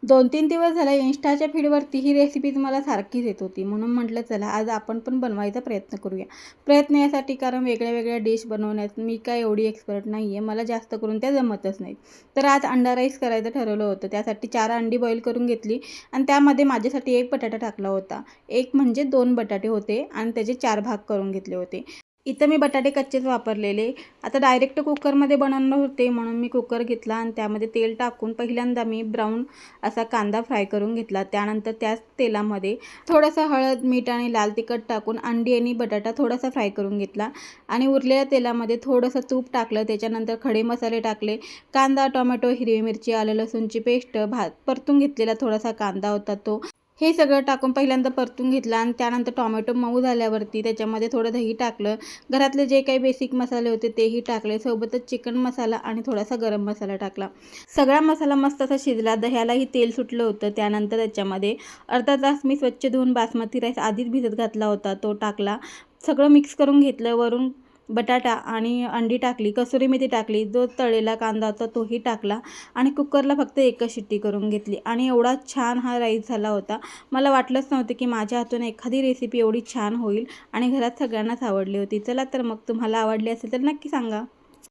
2-3 दिवस झाले Instaच्या फीडवरती ही रेसिपी मला सारखीच येत होती. म्हणून म्हटलं चला आज आपण पण बनवायचा प्रयत्न करूया. प्रयत्न यासाठी कारण वेगळ्या-वेगळ्या डिश बनवण्यात मी काय एवढी एक्सपर्ट नाही आहे. मला जास्त करून त्या जमतच नाहीत. तर आज अंडा राईस करायचं ठरवलं होतं. त्यासाठी 4 अंडी बॉईल करून घेतली आणि त्यामध्ये माझ्यासाठी 1 बटाटा टाकला होता. 1 म्हणजे 2 बटाटे होते आणि त्याचे 4 भाग करून घेतले होते. इथं मी बटाटे कच्चेच वापरलेले. आता डायरेक्ट कुकरमध्ये बनवणार होते म्हणून मी कुकर घेतला आणि त्यामध्ये तेल टाकून पहिल्यांदा मी ब्राऊन असा कांदा फ्राय करून घेतला. त्यानंतर त्याच तेलामध्ये थोडंसं हळद, मीठ आणि लाल तिखट टाकून अंडी आणि बटाटा थोडासा फ्राय करून घेतला आणि उरलेल्या तेलामध्ये थोडंसं तूप टाकलं. त्याच्यानंतर खडे मसाले टाकले. कांदा, टोमॅटो, हिरवी मिरची, आलं लसूणची पेस्ट, परतून घेतलेला थोडासा कांदा होता तो, हे सगळं टाकून पहिल्यांदा परतून घेतलं आणि त्यानंतर टोमॅटो मऊ झाल्यावरती त्याच्यामध्ये थोडं दही टाकलं. घरातले जे काही बेसिक मसाले होते तेही टाकले. सोबतच चिकन मसाला आणि थोडासा गरम मसाला टाकला. सगळा मसाला मस्त असा शिजला. दह्यालाही तेल सुटलं होतं. त्यानंतर त्याच्यामध्ये अर्धा तास मी स्वच्छ धुवून बासमती राईस आधीच भिजत घातला होता तो टाकला. सगळं मिक्स करून घेतलं. वरून बटाटा आणि अंडी टाकली, कसुरी मेथी टाकली, जो तळलेला कांदा होता तोही टाकला आणि कुकरला फक्त एकच शिट्टी करून घेतली आणि एवढा छान हा राईस झाला होता. मला वाटलंच नव्हतं की माझ्या हातून एखादी रेसिपी एवढी छान होईल आणि घरात सगळ्यांनाच आवडली होती. चला तर मग तुम्हाला आवडली असेल तर नक्की सांगा.